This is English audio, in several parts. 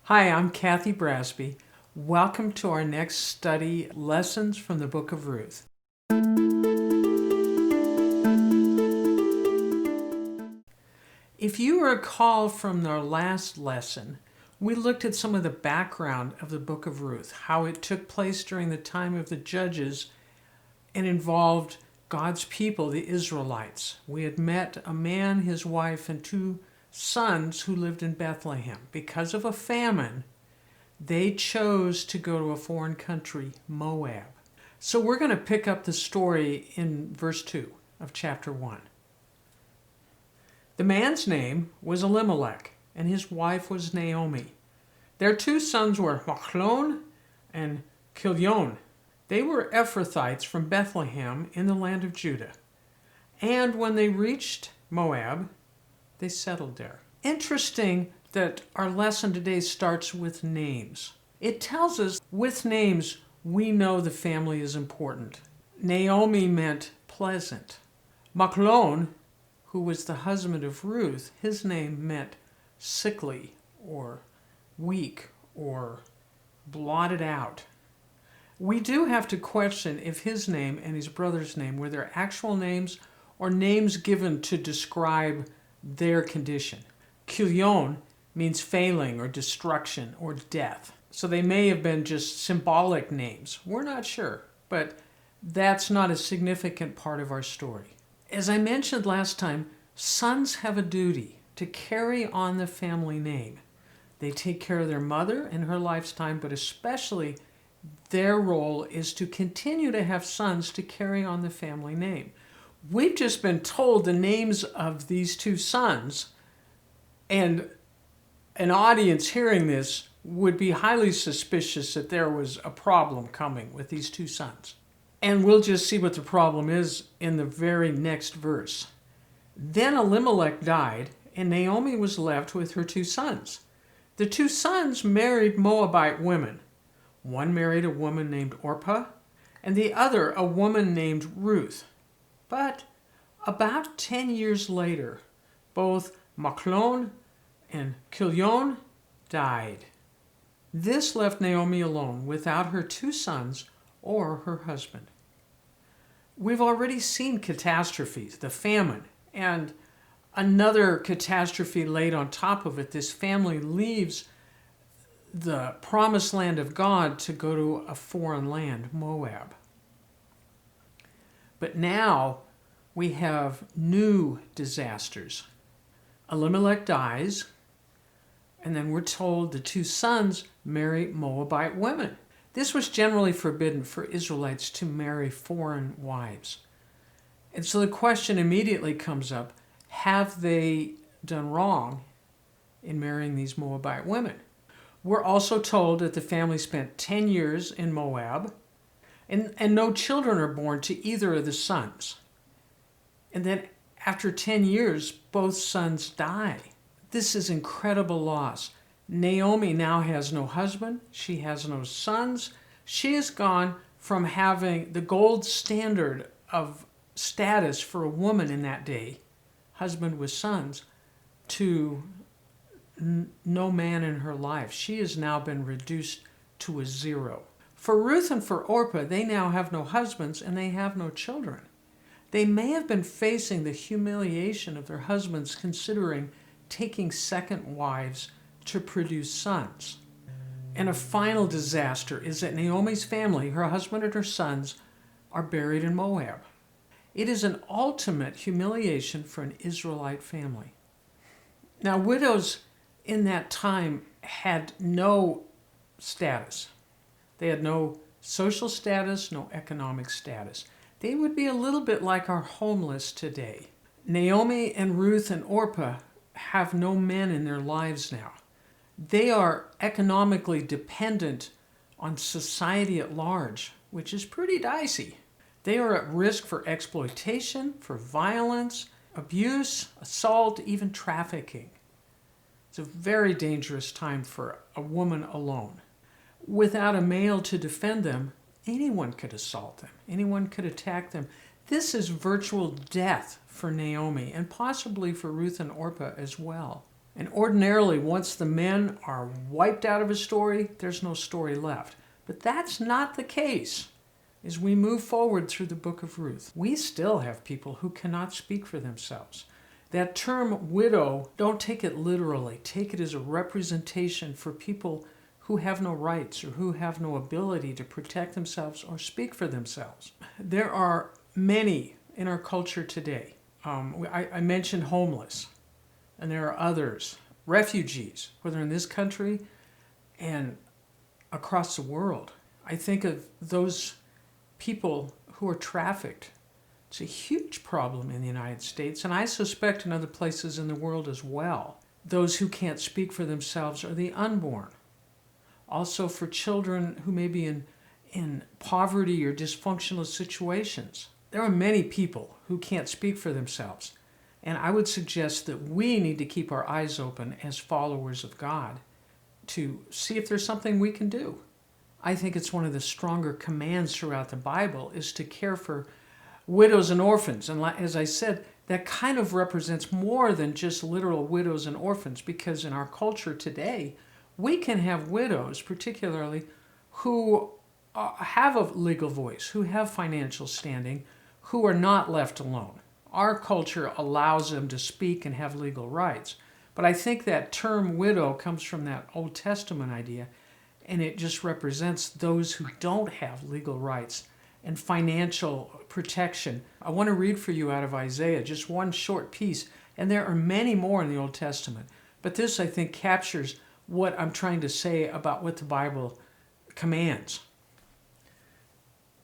Hi, I'm Kathy Brasby. Welcome to our next study, Lessons from the Book of Ruth. If you recall from our last lesson, we looked at some of the background of the Book of Ruth, how it took place during the time of the judges and involved God's people, the Israelites. We had met a man, his wife, and two sons who lived in Bethlehem. Because of a famine, they chose to go to a foreign country, Moab. So we're going to pick up the story in verse 2 of chapter 1. The man's name was Elimelech, and his wife was Naomi. Their two sons were Machlon and Chilion. They were Ephrathites from Bethlehem in the land of Judah. And when they reached Moab, they settled there. Interesting that our lesson today starts with names. It tells us with names we know the family is important. Naomi meant pleasant. Machlon, who was the husband of Ruth, his name meant sickly or weak or blotted out. We do have to question if his name and his brother's name were their actual names or names given to describe their condition. Chilion means failing or destruction or death. So they may have been just symbolic names. We're not sure, but that's not a significant part of our story. As I mentioned last time, sons have a duty to carry on the family name. They take care of their mother in her lifetime, but especially their role is to continue to have sons to carry on the family name. We've just been told the names of these two sons, and an audience hearing this would be highly suspicious that there was a problem coming with these two sons. And we'll just see what the problem is in the very next verse. Then Elimelech died, and Naomi was left with her two sons. The two sons married Moabite women. One married a woman named Orpah, and the other a woman named Ruth. But about 10 years later, both Machlon and Chilion died. This left Naomi alone without her two sons or her husband. We've already seen catastrophes, the famine, and another catastrophe laid on top of it. This family leaves the promised land of God to go to a foreign land, Moab. But now we have new disasters. Elimelech dies, and then we're told the two sons marry Moabite women. This was generally forbidden for Israelites to marry foreign wives. And so the question immediately comes up, have they done wrong in marrying these Moabite women? We're also told that the family spent 10 years in Moab, and no children are born to either of the sons. And then after 10 years, both sons die. This is incredible loss. Naomi now has no husband. She has no sons. She has gone from having the gold standard of status for a woman in that day, husband with sons, to no man in her life. She has now been reduced to a zero. For Ruth and for Orpah, they now have no husbands and they have no children. They may have been facing the humiliation of their husbands considering taking second wives to produce sons. And a final disaster is that Naomi's family, her husband and her sons, are buried in Moab. It is an ultimate humiliation for an Israelite family. Now, widows in that time had no status. They had no social status, no economic status. They would be a little bit like our homeless today. Naomi and Ruth and Orpah have no men in their lives now. They are economically dependent on society at large, which is pretty dicey. They are at risk for exploitation, for violence, abuse, assault, even trafficking. It's a very dangerous time for a woman alone. Without a male to defend them, anyone could assault them. Anyone could attack them. This is virtual death for Naomi and possibly for Ruth and Orpah as well. And ordinarily, once the men are wiped out of a story, there's no story left. But that's not the case. As we move forward through the book of Ruth, we still have people who cannot speak for themselves. That term widow, don't take it literally. Take it as a representation for people who have no rights or who have no ability to protect themselves or speak for themselves. There are many in our culture today. I mentioned homeless, and there are others. Refugees, whether in this country and across the world. I think of those people who are trafficked. It's a huge problem in the United States, and I suspect in other places in the world as well. Those who can't speak for themselves are the unborn. Also for children who may be in poverty or dysfunctional situations. There are many people who can't speak for themselves, and I would suggest that we need to keep our eyes open as followers of God to see if there's something we can do. I think it's one of the stronger commands throughout the Bible is to care for widows and orphans. And as I said, that kind of represents more than just literal widows and orphans, because in our culture today, we can have widows, particularly, who have a legal voice, who have financial standing, who are not left alone. Our culture allows them to speak and have legal rights. But I think that term widow comes from that Old Testament idea, and it just represents those who don't have legal rights and financial protection. I want to read for you out of Isaiah, just one short piece, and there are many more in the Old Testament. But this, I think, captures what I'm trying to say about what the Bible commands.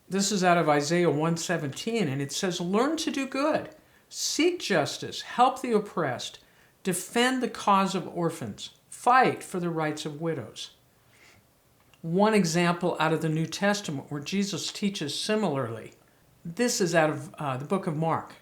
This is out of Isaiah 1:17, and it says, "Learn to do good, seek justice, help the oppressed, defend the cause of orphans, fight for the rights of widows." One example out of the New Testament where Jesus teaches similarly. This is out of the book of Mark.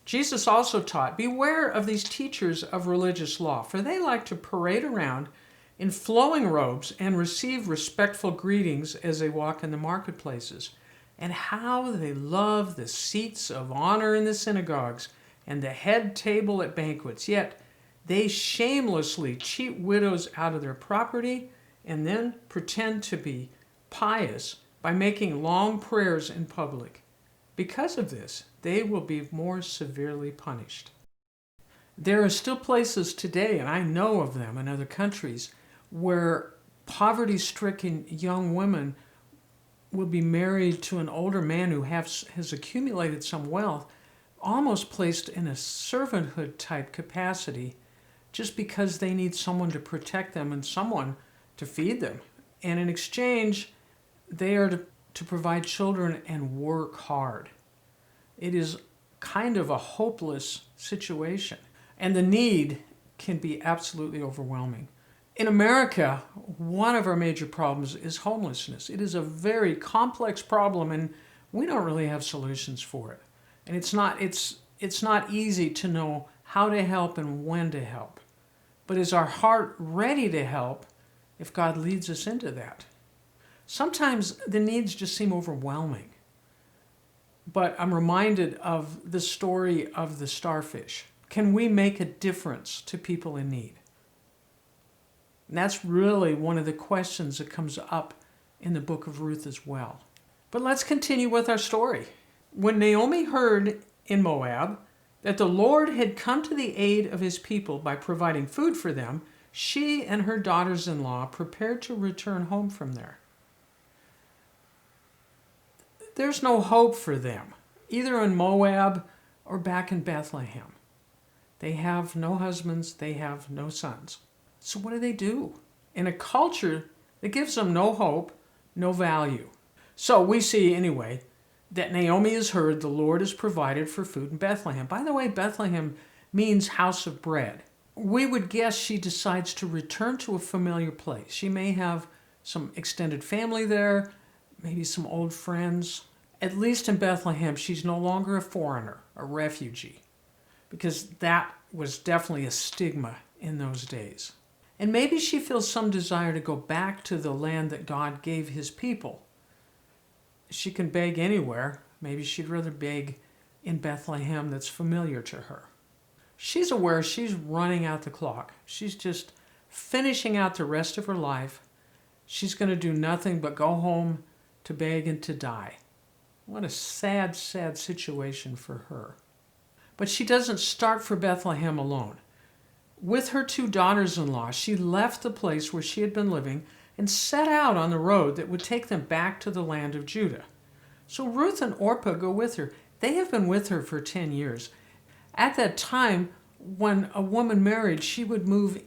Jesus also taught, "Beware of these teachers of religious law, for they like to parade around in flowing robes and receive respectful greetings as they walk in the marketplaces. And how they love the seats of honor in the synagogues and the head table at banquets. Yet they shamelessly cheat widows out of their property and then pretend to be pious by making long prayers in public. Because of this, they will be more severely punished." There are still places today, and I know of them in other countries, where poverty-stricken young women will be married to an older man who has accumulated some wealth, almost placed in a servanthood type capacity, just because they need someone to protect them and someone to feed them. And in exchange, they are to provide children and work hard. It is kind of a hopeless situation, and the need can be absolutely overwhelming. In America, one of our major problems is homelessness. It is a very complex problem, and we don't really have solutions for it. And it's not easy to know how to help and when to help. But is our heart ready to help if God leads us into that? Sometimes the needs just seem overwhelming. But I'm reminded of the story of the starfish. Can we make a difference to people in need? And that's really one of the questions that comes up in the book of Ruth as well. But let's continue with our story. When Naomi heard in Moab that the Lord had come to the aid of his people by providing food for them, she and her daughters-in-law prepared to return home from there. There's no hope for them, either in Moab or back in Bethlehem. They have no husbands, they have no sons. So what do? In a culture that gives them no hope, no value. So we see, anyway, that Naomi has heard the Lord has provided for food in Bethlehem. By the way, Bethlehem means house of bread. We would guess she decides to return to a familiar place. She may have some extended family there, maybe some old friends. At least in Bethlehem, she's no longer a foreigner, a refugee, because that was definitely a stigma in those days. And maybe she feels some desire to go back to the land that God gave his people. She can beg anywhere. Maybe she'd rather beg in Bethlehem that's familiar to her. She's aware she's running out the clock. She's just finishing out the rest of her life. She's going to do nothing but go home to beg and to die. What a sad, sad situation for her. But she doesn't start for Bethlehem alone. With her 2 daughters-in-law, she left the place where she had been living and set out on the road that would take them back to the land of Judah. So Ruth and Orpah go with her. They have been with her for 10 years. At that time, when a woman married, she would move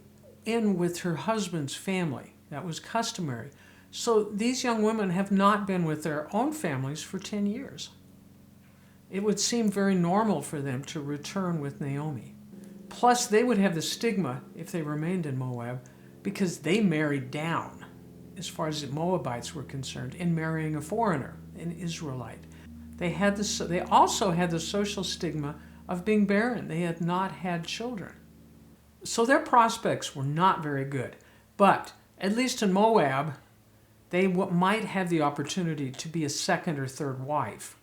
in with her husband's family. That was customary. So these young women have not been with their own families for 10 years. It would seem very normal for them to return with Naomi. Plus, they would have the stigma, if they remained in Moab, because they married down, as far as the Moabites were concerned, in marrying a foreigner, an Israelite. They also had the social stigma of being barren. They had not had children. So their prospects were not very good. But, at least in Moab, they might have the opportunity to be a second or third wife.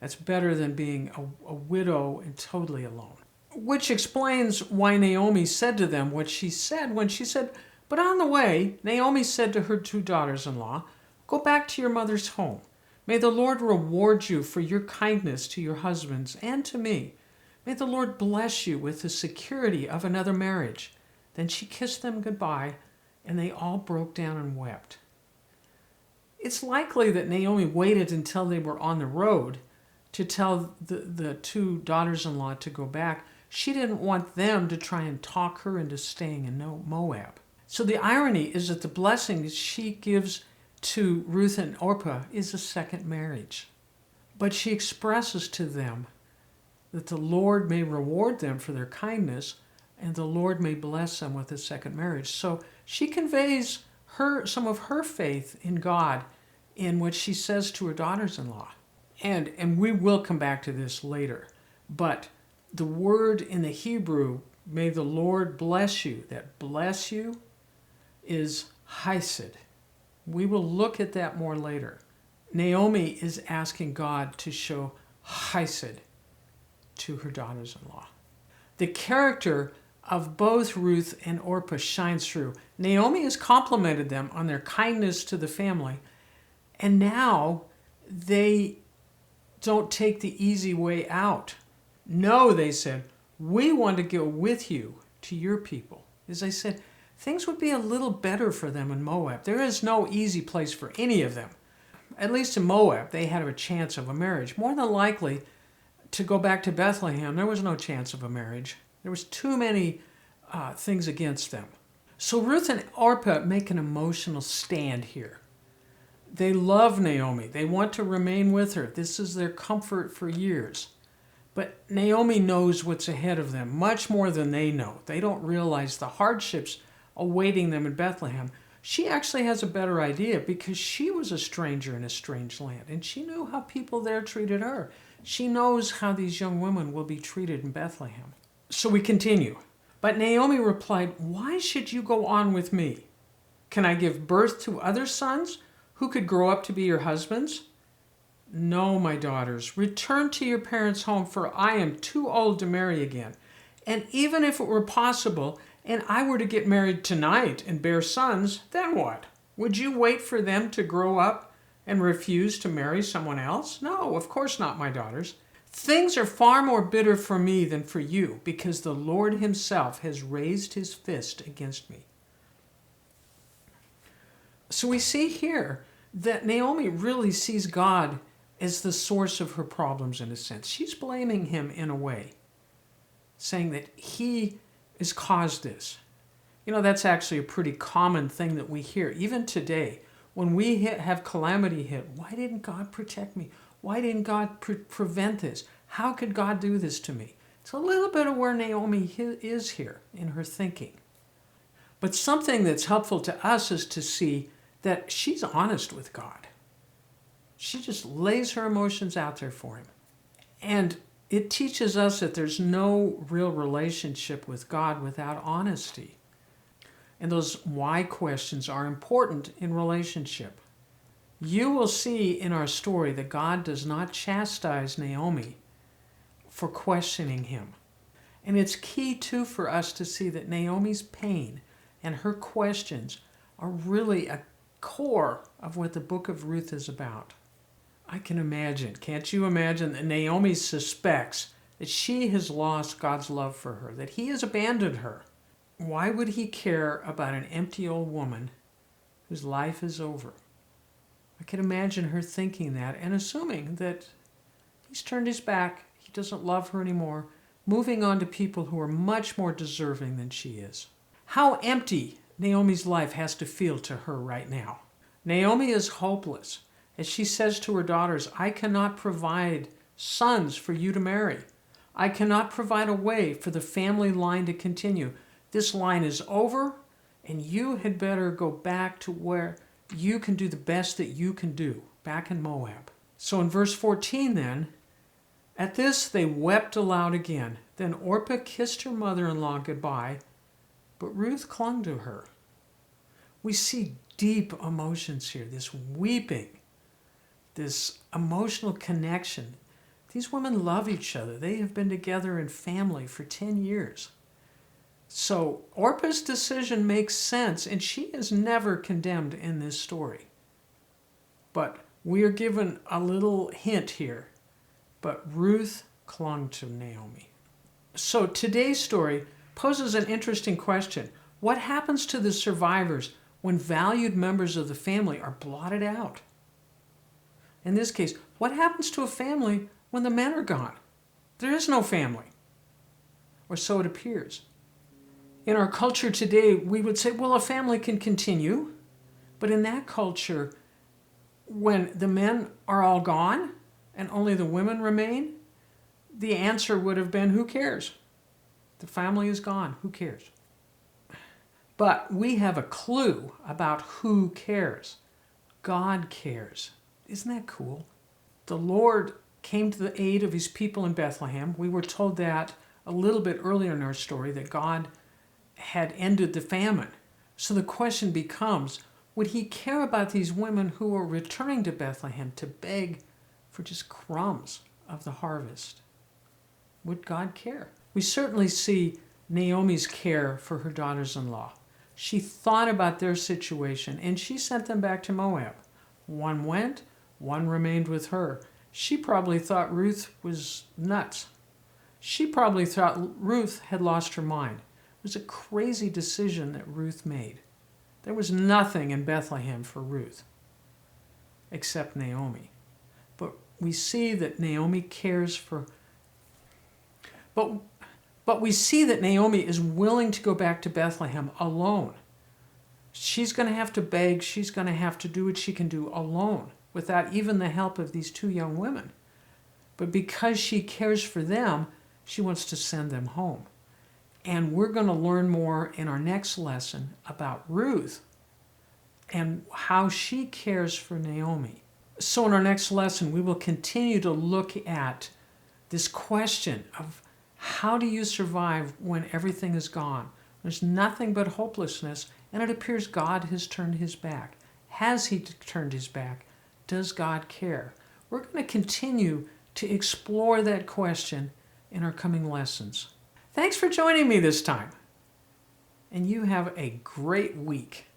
That's better than being a widow and totally alone. Which explains why Naomi said to them what she said when she said, "But on the way, Naomi said to her 2 daughters-in-law, 'Go back to your mother's home. May the Lord reward you for your kindness to your husbands and to me. May the Lord bless you with the security of another marriage.' Then she kissed them goodbye, and they all broke down and wept." It's likely that Naomi waited until they were on the road to tell the 2 daughters-in-law to go back. She didn't want them to try and talk her into staying in Moab. So the irony is that the blessing she gives to Ruth and Orpah is a second marriage. But she expresses to them that the Lord may reward them for their kindness and the Lord may bless them with a second marriage. So she conveys some of her faith in God in what she says to her daughters-in-law. And we will come back to this later. But the word in the Hebrew, may the Lord bless you, that bless you is hesed. We will look at that more later. Naomi is asking God to show hesed to her daughters-in-law. The character of both Ruth and Orpah shines through. Naomi has complimented them on their kindness to the family, and now they don't take the easy way out. No, they said, we want to go with you to your people. As I said, things would be a little better for them in Moab. There is no easy place for any of them. At least in Moab, they had a chance of a marriage. More than likely, to go back to Bethlehem, there was no chance of a marriage. There was too many things against them. So Ruth and Orpah make an emotional stand here. They love Naomi. They want to remain with her. This is their comfort for years. But Naomi knows what's ahead of them, much more than they know. They don't realize the hardships awaiting them in Bethlehem. She actually has a better idea because she was a stranger in a strange land, and she knew how people there treated her. She knows how these young women will be treated in Bethlehem. So we continue. But Naomi replied, "Why should you go on with me? Can I give birth to other sons who could grow up to be your husbands? No, my daughters, return to your parents' home, for I am too old to marry again. And even if it were possible, and I were to get married tonight and bear sons, then what? Would you wait for them to grow up and refuse to marry someone else? No, of course not, my daughters. Things are far more bitter for me than for you, because the Lord himself has raised his fist against me." So we see here that Naomi really sees God as the source of her problems in a sense. She's blaming him in a way, saying that he has caused this. You know, that's actually a pretty common thing that we hear, even today. When we have calamity hit, why didn't God protect me? Why didn't God prevent this? How could God do this to me? It's a little bit of where Naomi is here in her thinking. But something that's helpful to us is to see that she's honest with God. She just lays her emotions out there for him. And it teaches us that there's no real relationship with God without honesty. And those why questions are important in relationship. You will see in our story that God does not chastise Naomi for questioning him. And it's key, too, for us to see that Naomi's pain and her questions are really a core of what the Book of Ruth is about. I can imagine, can't you imagine, that Naomi suspects that she has lost God's love for her, that he has abandoned her. Why would he care about an empty old woman whose life is over? I can imagine her thinking that and assuming that he's turned his back, he doesn't love her anymore, moving on to people who are much more deserving than she is. How empty Naomi's life has to feel to her right now. Naomi is hopeless. As she says to her daughters, I cannot provide sons for you to marry. I cannot provide a way for the family line to continue. This line is over, and you had better go back to where you can do the best that you can do, back in Moab. So in verse 14 then, at this they wept aloud again. Then Orpah kissed her mother-in-law goodbye, but Ruth clung to her. We see deep emotions here, this weeping, this emotional connection. These women love each other. They have been together in family for 10 years. So Orpah's decision makes sense, and she is never condemned in this story. But we are given a little hint here. But Ruth clung to Naomi. So today's story poses an interesting question. What happens to the survivors when valued members of the family are blotted out? In this case, what happens to a family when the men are gone? There is no family, or so it appears. In our culture today, we would say, well, a family can continue, but in that culture, when the men are all gone and only the women remain, the answer would have been, who cares? The family is gone, who cares? But we have a clue about who cares. God cares. Isn't that cool? The Lord came to the aid of his people in Bethlehem. We were told that a little bit earlier in our story, that God had ended the famine. So the question becomes, would he care about these women who were returning to Bethlehem to beg for just crumbs of the harvest? Would God care? We certainly see Naomi's care for her daughters-in-law. She thought about their situation, and she sent them back to Moab. One went, one remained with her. She probably thought Ruth was nuts. She probably thought Ruth had lost her mind. It was a crazy decision that Ruth made. There was nothing in Bethlehem for Ruth except Naomi. But we see that Naomi cares for... But we see that Naomi is willing to go back to Bethlehem alone. She's going to have to beg. She's going to have to do what she can do alone, without even the help of these two young women. But because she cares for them, she wants to send them home. And we're going to learn more in our next lesson about Ruth and how she cares for Naomi. So in our next lesson, we will continue to look at this question of how do you survive when everything is gone? There's nothing but hopelessness, and it appears God has turned his back. Has he turned his back? Does God care? We're going to continue to explore that question in our coming lessons. Thanks for joining me this time, and you have a great week.